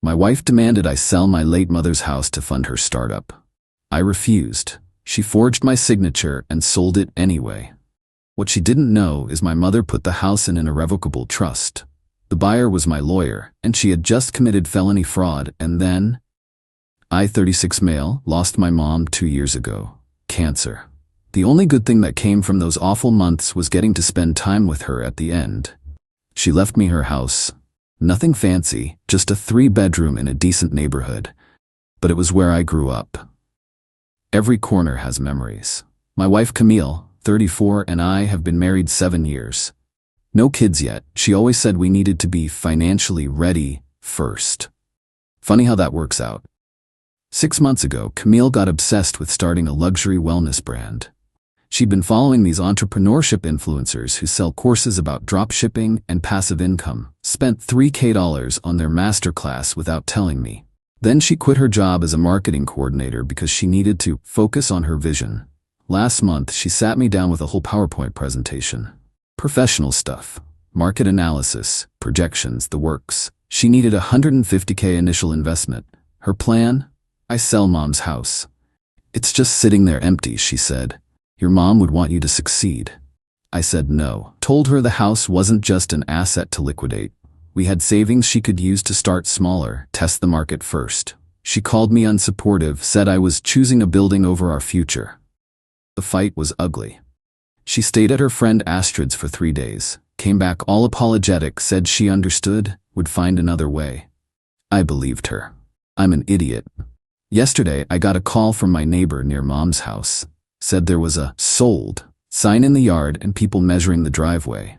My wife demanded I sell my late mother's house to fund her startup. I refused. She forged my signature and sold it anyway. What she didn't know is my mother put the house in an irrevocable trust. The buyer was my lawyer, and she had just committed felony fraud, and then I, 36 male, lost my mom 2 years ago. Cancer. The only good thing that came from those awful months was getting to spend time with her at the end. She left me her house. Nothing fancy, just a 3-bedroom in a decent neighborhood. But it was where I grew up. Every corner has memories. My wife Camille, 34, and I have been married 7 years. No kids yet. She always said we needed to be financially ready first. Funny how that works out. 6 months ago, Camille got obsessed with starting a luxury wellness brand. She'd been following these entrepreneurship influencers who sell courses about dropshipping and passive income, spent $3,000 on their masterclass without telling me. Then she quit her job as a marketing coordinator because she needed to focus on her vision. Last month, she sat me down with a whole PowerPoint presentation. Professional stuff, market analysis, projections, the works. She needed $150K initial investment. Her plan? I sell mom's house. It's just sitting there empty, she said. Your mom would want you to succeed. I said no. Told her the house wasn't just an asset to liquidate. We had savings she could use to start smaller, test the market first. She called me unsupportive, said I was choosing a building over our future. The fight was ugly. She stayed at her friend Astrid's for 3 days, came back all apologetic, said she understood, would find another way. I believed her. I'm an idiot. Yesterday, I got a call from my neighbor near mom's house. Said there was a sold sign in the yard and people measuring the driveway.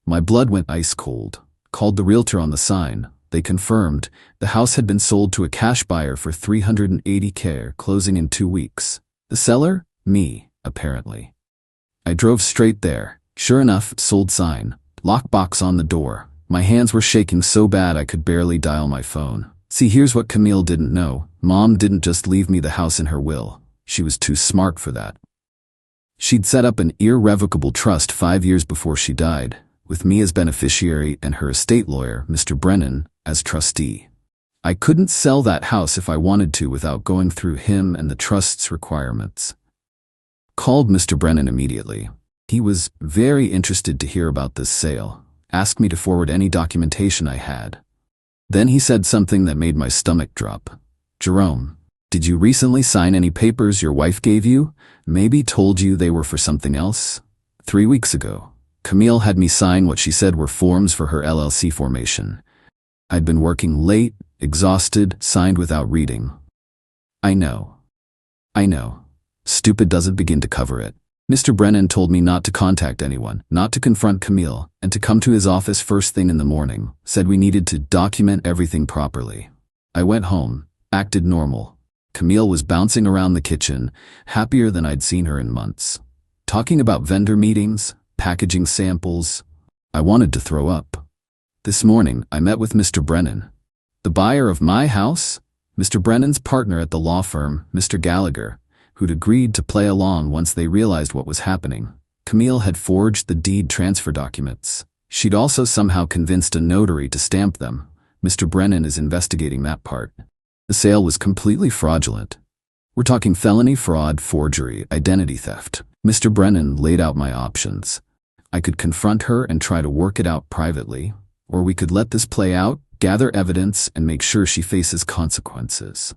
My blood went ice cold. Called the realtor on the sign. They confirmed the house had been sold to a cash buyer for $380K, closing in 2 weeks. The seller? Me, apparently. I drove straight there. Sure enough, sold sign. Lockbox on the door. My hands were shaking so bad I could barely dial my phone. See, here's what Camille didn't know. Mom didn't just leave me the house in her will. She was too smart for that. She'd set up an irrevocable trust 5 years before she died, with me as beneficiary and her estate lawyer, Mr. Brennan, as trustee. I couldn't sell that house if I wanted to without going through him and the trust's requirements. Called Mr. Brennan immediately. He was very interested to hear about this sale, asked me to forward any documentation I had. Then he said something that made my stomach drop. Jerome, did you recently sign any papers your wife gave you? Maybe told you they were for something else? 3 weeks ago, Camille had me sign what she said were forms for her LLC formation. I'd been working late, exhausted, signed without reading. I know. Stupid doesn't begin to cover it. Mr. Brennan told me not to contact anyone, not to confront Camille, and to come to his office first thing in the morning. Said we needed to document everything properly. I went home, acted normal. Camille was bouncing around the kitchen, happier than I'd seen her in months. Talking about vendor meetings, packaging samples. I wanted to throw up. This morning, I met with Mr. Brennan. The buyer of my house? Mr. Brennan's partner at the law firm, Mr. Gallagher, who'd agreed to play along once they realized what was happening. Camille had forged the deed transfer documents. She'd also somehow convinced a notary to stamp them. Mr. Brennan is investigating that part. The sale was completely fraudulent. We're talking felony fraud, forgery, identity theft. Mr. Brennan laid out my options. I could confront her and try to work it out privately, or we could let this play out, gather evidence, and make sure she faces consequences.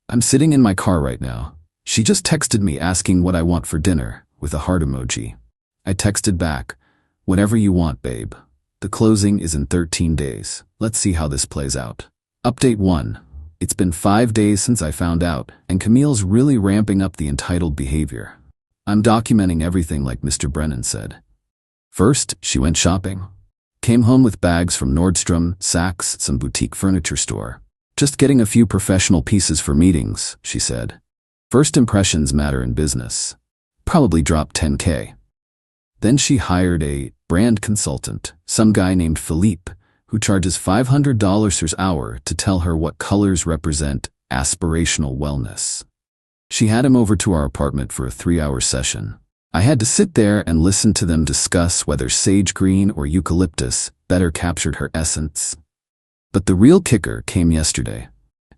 I'm sitting in my car right now. She just texted me asking what I want for dinner, with a heart emoji. I texted back, whatever you want, babe. The closing is in 13 days. Let's see how this plays out. Update 1. It's been 5 days since I found out, and Camille's really ramping up the entitled behavior. I'm documenting everything like Mr. Brennan said. First, she went shopping. Came home with bags from Nordstrom, Saks, some boutique furniture store. Just getting a few professional pieces for meetings, she said. First impressions matter in business. Probably dropped 10K. Then she hired a brand consultant, some guy named Philippe, who charges $500 per hour to tell her what colors represent aspirational wellness. She had him over to our apartment for a 3-hour session. I had to sit there and listen to them discuss whether sage green or eucalyptus better captured her essence. But the real kicker came yesterday.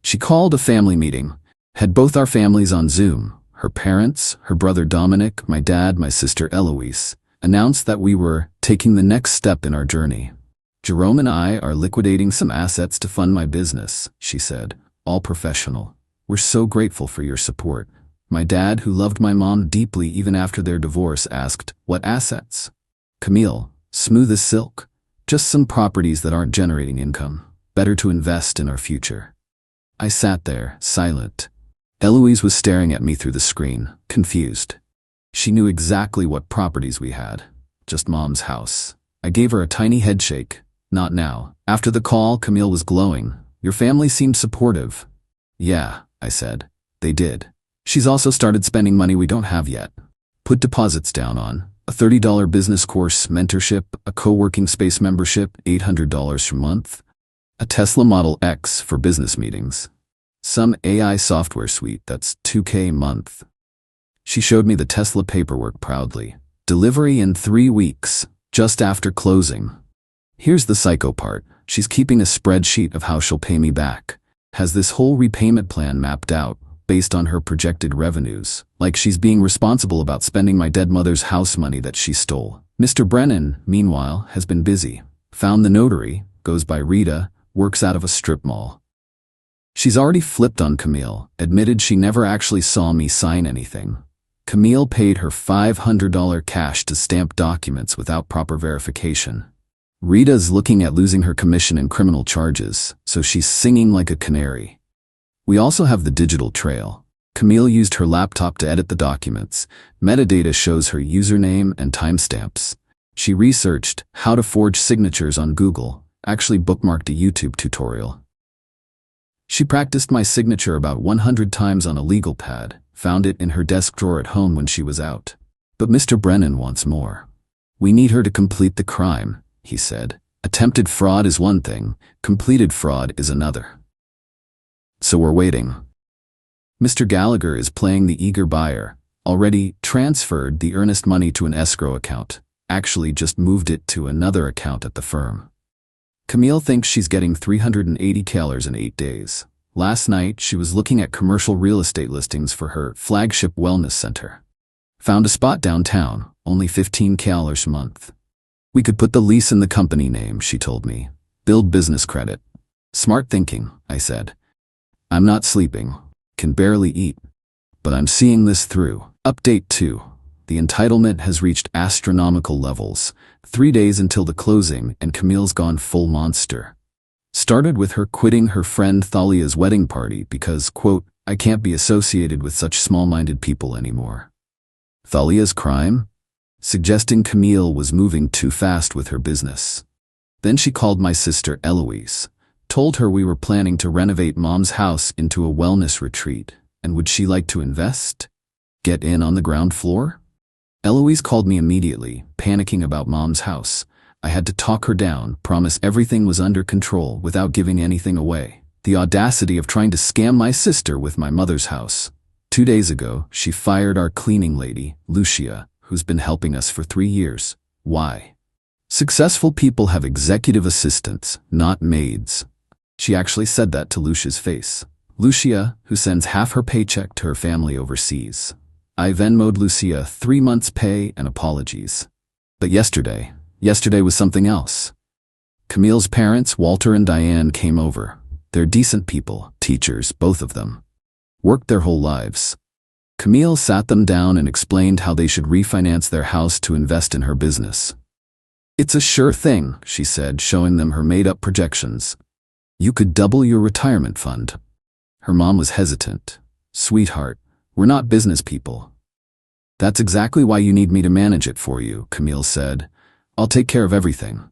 She called a family meeting, had both our families on Zoom, her parents, her brother Dominic, my dad, my sister Eloise, announced that we were taking the next step in our journey. Jerome and I are liquidating some assets to fund my business, she said, all professional. We're so grateful for your support. My dad, who loved my mom deeply even after their divorce, asked, what assets? Camille, smooth as silk. Just some properties that aren't generating income. Better to invest in our future. I sat there, silent. Eloise was staring at me through the screen, confused. She knew exactly what properties we had. Just Mom's house. I gave her a tiny headshake. Not now. After the call, Camille was glowing. Your family seemed supportive. Yeah, I said. They did. She's also started spending money we don't have yet. Put deposits down on a $30 business course, mentorship, a co-working space membership, $800 per month, a Tesla Model X for business meetings, some AI software suite that's $2K a month. She showed me the Tesla paperwork proudly. Delivery in 3 weeks, just after closing. Here's the psycho part. She's keeping a spreadsheet of how she'll pay me back. Has this whole repayment plan mapped out, based on her projected revenues, like she's being responsible about spending my dead mother's house money that she stole. Mr. Brennan, meanwhile, has been busy. Found the notary, goes by Rita, works out of a strip mall. She's already flipped on Camille, admitted she never actually saw me sign anything. Camille paid her $500 cash to stamp documents without proper verification. Rita's looking at losing her commission in criminal charges, so she's singing like a canary. We also have the digital trail. Camille used her laptop to edit the documents. Metadata shows her username and timestamps. She researched how to forge signatures on Google, actually bookmarked a YouTube tutorial. She practiced my signature about 100 times on a legal pad, found it in her desk drawer at home when she was out. But Mr. Brennan wants more. We need her to complete the crime, he said. Attempted fraud is one thing, completed fraud is another. So we're waiting. Mr. Gallagher is playing the eager buyer, already transferred the earnest money to an escrow account, actually just moved it to another account at the firm. Camille thinks she's getting $380 in 8 days. Last night, she was looking at commercial real estate listings for her flagship wellness center. Found a spot downtown, only $15 a month. We could put the lease in the company name, she told me. Build business credit. Smart thinking, I said. I'm not sleeping, can barely eat, but I'm seeing this through. Update 2. The entitlement has reached astronomical levels. 3 days until the closing, and Camille's gone full monster. Started with her quitting her friend Thalia's wedding party because, quote, I can't be associated with such small-minded people anymore. Thalia's crime? Suggesting Camille was moving too fast with her business. Then she called my sister Eloise, told her we were planning to renovate Mom's house into a wellness retreat, and would she like to invest? Get in on the ground floor? Eloise called me immediately, panicking about Mom's house. I had to talk her down, promise everything was under control without giving anything away. The audacity of trying to scam my sister with my mother's house. 2 days ago, she fired our cleaning lady, Lucia, who's been helping us for 3 years. Why? Successful people have executive assistants, not maids. She actually said that to Lucia's face. Lucia, who sends half her paycheck to her family overseas. I Venmo'd Lucia 3 months' pay and apologies. But yesterday was something else. Camille's parents, Walter and Diane, came over. They're decent people, teachers, both of them. Worked their whole lives. Camille sat them down and explained how they should refinance their house to invest in her business. It's a sure thing, she said, showing them her made-up projections. You could double your retirement fund. Her mom was hesitant. Sweetheart, we're not business people. That's exactly why you need me to manage it for you, Camille said. I'll take care of everything.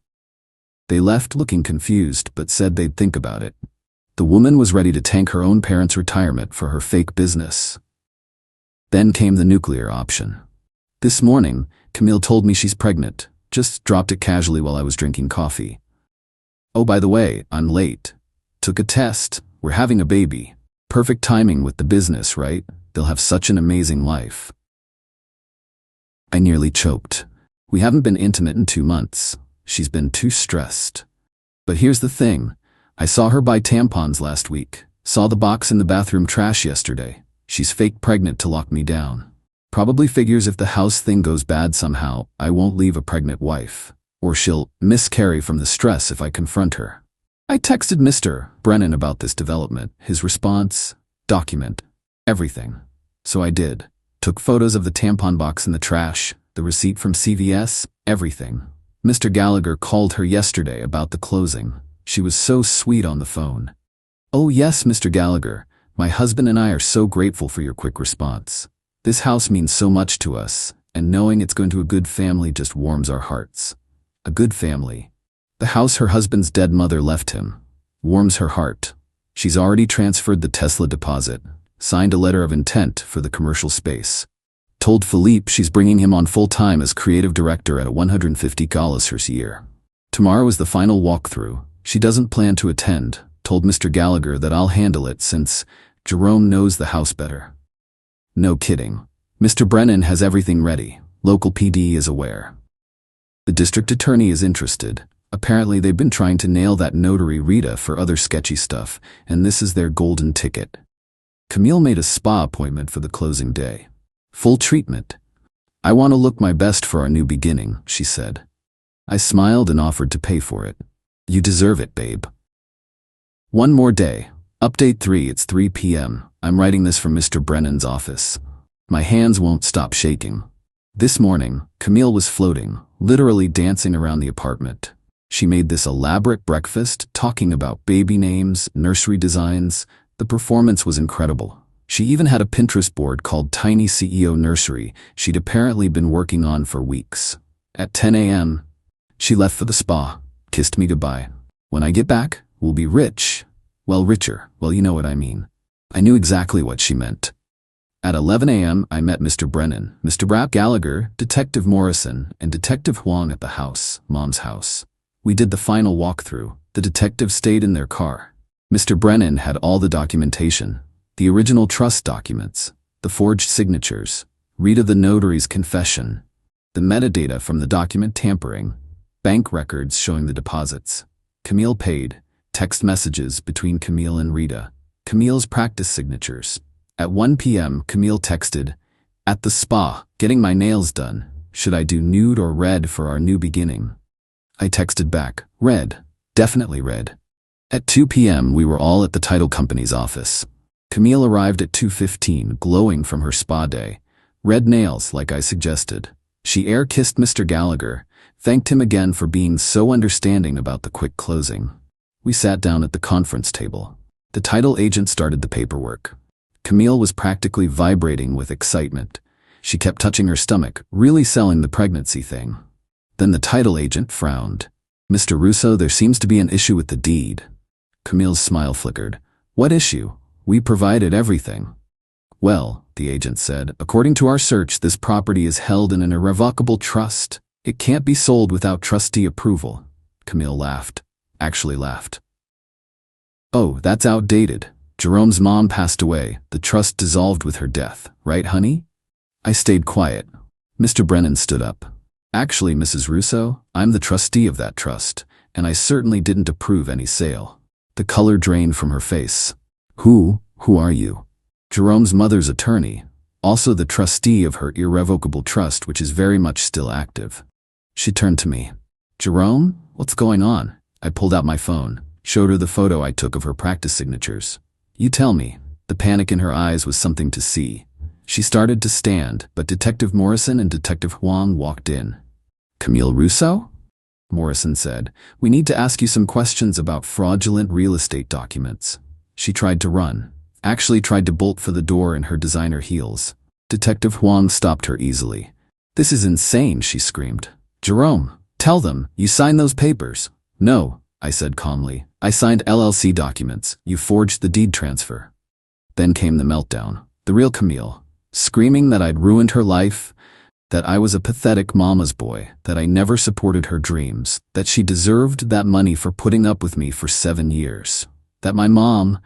They left looking confused, but said they'd think about it. The woman was ready to tank her own parents' retirement for her fake business. Then came the nuclear option. This morning, Camille told me she's pregnant, just dropped it casually while I was drinking coffee. Oh, by the way, I'm late. Took a test. We're having a baby. Perfect timing with the business, right? They'll have such an amazing life. I nearly choked. We haven't been intimate in 2 months. She's been too stressed. But here's the thing. I saw her buy tampons last week. Saw the box in the bathroom trash yesterday. She's fake pregnant to lock me down. Probably figures if the house thing goes bad somehow, I won't leave a pregnant wife. Or she'll miscarry from the stress if I confront her. I texted Mr. Brennan about this development. His response: document everything. So I did. Took photos of the tampon box in the trash, the receipt from CVS, everything. Mr. Gallagher called her yesterday about the closing. She was so sweet on the phone. "Oh yes, Mr. Gallagher, my husband and I are so grateful for your quick response. This house means so much to us, and knowing it's going to a good family just warms our hearts." A good family. The house her husband's dead mother left him. Warms her heart. She's already transferred the Tesla deposit, signed a letter of intent for the commercial space. Told Philippe she's bringing him on full-time as creative director at a $150 a year. Tomorrow is the final walkthrough. She doesn't plan to attend. Told Mr. Gallagher that I'll handle it since Jerome knows the house better. No kidding. Mr. Brennan has everything ready. Local PD is aware. The district attorney is interested. Apparently they've been trying to nail that notary Rita for other sketchy stuff, and this is their golden ticket. Camille made a spa appointment for the closing day. Full treatment. "I want to look my best for our new beginning," she said. I smiled and offered to pay for it. "You deserve it, babe." One more day. Update 3. It's 3 p.m. I'm writing this from Mr. Brennan's office. My hands won't stop shaking. This morning, Camille was floating, literally dancing around the apartment. She made this elaborate breakfast, talking about baby names, nursery designs. The performance was incredible. She even had a Pinterest board called Tiny CEO Nursery she'd apparently been working on for weeks. At 10 a.m., she left for the spa, kissed me goodbye. "When I get back, we'll be rich." Well, richer. Well, you know what I mean. I knew exactly what she meant. At 11 a.m., I met Mr. Brennan, Mr. Gallagher, Detective Morrison, and Detective Huang at the house, Mom's house. We did the final walkthrough. The detectives stayed in their car. Mr. Brennan had all the documentation, the original trust documents, the forged signatures, Rita the notary's confession, the metadata from the document tampering, bank records showing the deposits. Camille paid, text messages between Camille and Rita, Camille's practice signatures. At 1 p.m., Camille texted, "At the spa, getting my nails done. Should I do nude or red for our new beginning?" I texted back, "Red. Definitely red." At 2 p.m., we were all at the title company's office. Camille arrived at 2:15, glowing from her spa day. Red nails, like I suggested. She air-kissed Mr. Gallagher, thanked him again for being so understanding about the quick closing. We sat down at the conference table. The title agent started the paperwork. Camille was practically vibrating with excitement. She kept touching her stomach, really selling the pregnancy thing. Then the title agent frowned. "Mr. Russo, there seems to be an issue with the deed." Camille's smile flickered. "What issue? We provided everything." "Well," the agent said, "according to our search, this property is held in an irrevocable trust. It can't be sold without trustee approval." Camille laughed. Actually laughed. "Oh, that's outdated. Jerome's mom passed away. The trust dissolved with her death, right, honey?" I stayed quiet. Mr. Brennan stood up. "Actually, Mrs. Russo, I'm the trustee of that trust, and I certainly didn't approve any sale." The color drained from her face. Who are you?" "Jerome's mother's attorney, also the trustee of her irrevocable trust, which is very much still active." She turned to me. "Jerome, what's going on?" I pulled out my phone, showed her the photo I took of her practice signatures. "You tell me." The panic in her eyes was something to see. She started to stand, but Detective Morrison and Detective Huang walked in. "Camille Russo?" Morrison said, "We need to ask you some questions about fraudulent real estate documents." She tried to run. Actually tried to bolt for the door in her designer heels. Detective Huang stopped her easily. "This is insane," she screamed. "Jerome, tell them, you signed those papers." "No," I said calmly. "I signed LLC documents. You forged the deed transfer." Then came the meltdown. The real Camille. Screaming that I'd ruined her life, that I was a pathetic mama's boy, that I never supported her dreams, that she deserved that money for putting up with me for 7 years, that my mom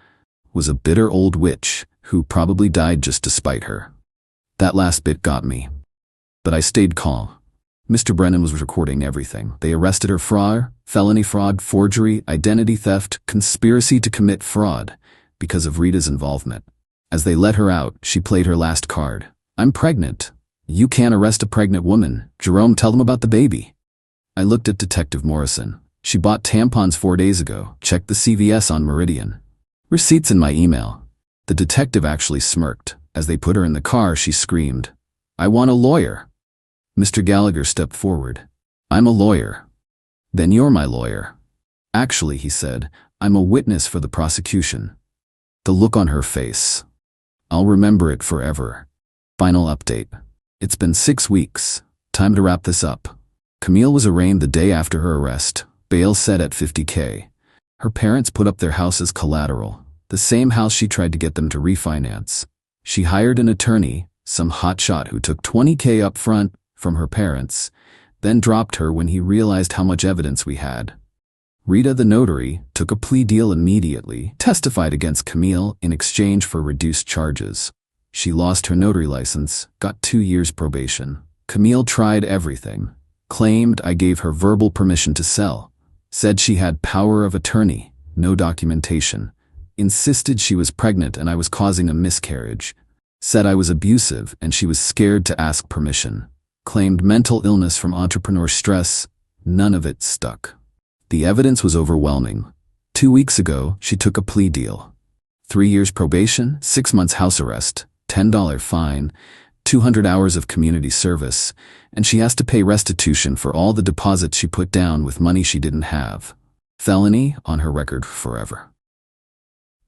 was a bitter old witch who probably died just to spite her. That last bit got me. But I stayed calm. Mr. Brennan was recording everything. They arrested her for felony fraud, forgery, identity theft, conspiracy to commit fraud because of Rita's involvement. As they let her out, she played her last card. I'm pregnant. You can't arrest a pregnant woman. Jerome, tell them about the baby. I looked at Detective Morrison. She bought tampons 4 days ago. Checked the CVS on Meridian. Receipts in my email. The detective actually smirked. As they put her in the car, she screamed, I want a lawyer. Mr. Gallagher stepped forward. I'm a lawyer. Then you're my lawyer. Actually, he said, I'm a witness for the prosecution. The look on her face. I'll remember it forever. Final update. It's been 6 weeks. Time to wrap this up. Camille was arraigned the day after her arrest. Bail set at $50K. Her parents put up their house as collateral, the same house she tried to get them to refinance. She hired an attorney, some hotshot who took $20K up front from her parents, then dropped her when he realized how much evidence we had. Rita, the notary, took a plea deal immediately, testified against Camille in exchange for reduced charges. She lost her notary license, got 2 years probation. Camille tried everything, claimed I gave her verbal permission to sell, said she had power of attorney, no documentation, insisted she was pregnant and I was causing a miscarriage, said I was abusive and she was scared to ask permission, claimed mental illness from entrepreneur stress. None of it stuck. The evidence was overwhelming. 2 weeks ago, she took a plea deal. 3 years probation, 6 months house arrest, $10 fine, 200 hours of community service, and she has to pay restitution for all the deposits she put down with money she didn't have. Felony on her record forever.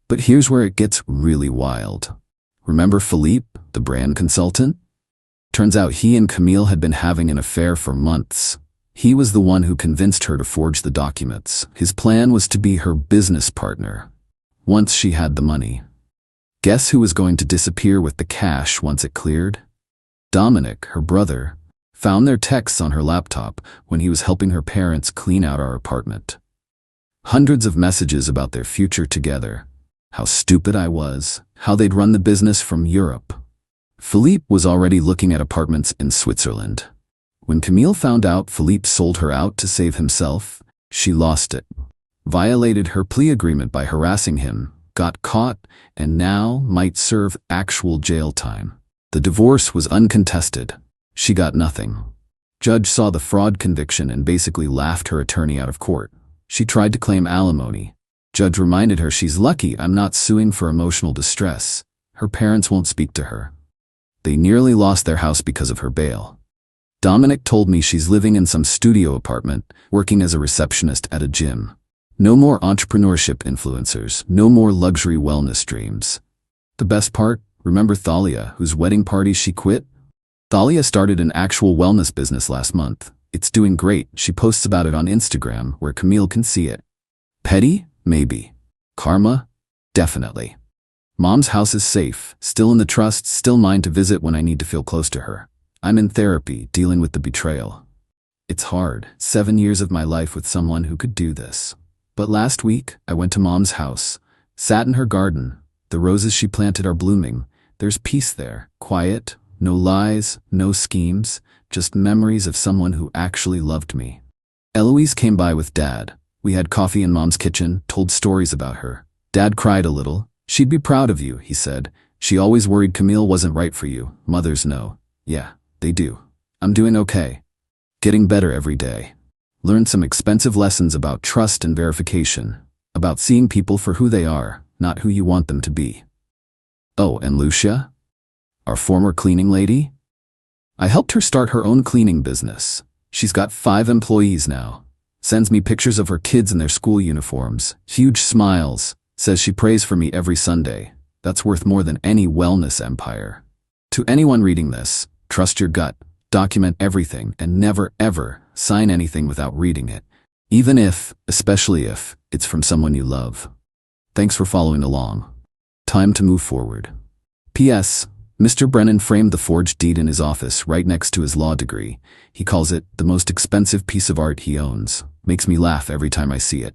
But here's where it gets really wild. Remember Philippe, the brand consultant? Turns out he and Camille had been having an affair for months. He was the one who convinced her to forge the documents. His plan was to be her business partner, once she had the money. Guess who was going to disappear with the cash once it cleared? Dominic, her brother, found their texts on her laptop when he was helping her parents clean out our apartment. Hundreds of messages about their future together, how stupid I was, how they'd run the business from Europe. Philippe was already looking at apartments in Switzerland. When Camille found out Philippe sold her out to save himself, she lost it. Violated her plea agreement by harassing him, got caught, and now might serve actual jail time. The divorce was uncontested. She got nothing. Judge saw the fraud conviction and basically laughed her attorney out of court. She tried to claim alimony. Judge reminded her she's lucky I'm not suing for emotional distress. Her parents won't speak to her. They nearly lost their house because of her bail. Dominic told me she's living in some studio apartment, working as a receptionist at a gym. No more entrepreneurship influencers, no more luxury wellness dreams. The best part? Remember Thalia, whose wedding party she quit? Thalia started an actual wellness business last month. It's doing great. She posts about it on Instagram, where Camille can see it. Petty? Maybe. Karma? Definitely. Mom's house is safe, still in the trust, still mine to visit when I need to feel close to her. I'm in therapy, dealing with the betrayal. It's hard, 7 years of my life with someone who could do this. But last week, I went to Mom's house, sat in her garden. The roses she planted are blooming. There's peace there, quiet, no lies, no schemes, just memories of someone who actually loved me. Eloise came by with Dad. We had coffee in Mom's kitchen, told stories about her. Dad cried a little. She'd be proud of you, he said. She always worried Camille wasn't right for you. Mothers know. Yeah, they do. I'm doing okay. Getting better every day. Learned some expensive lessons about trust and verification, about seeing people for who they are, not who you want them to be. Oh, and Lucia? Our former cleaning lady? I helped her start her own cleaning business. She's got 5 employees now. Sends me pictures of her kids in their school uniforms, huge smiles, says she prays for me every Sunday. That's worth more than any wellness empire. To anyone reading this, trust your gut, document everything, and never ever sign anything without reading it, even if, especially if, it's from someone you love. Thanks for following along. Time to move forward. P.S. Mr. Brennan framed the forged deed in his office right next to his law degree. He calls it the most expensive piece of art he owns. Makes me laugh every time I see it.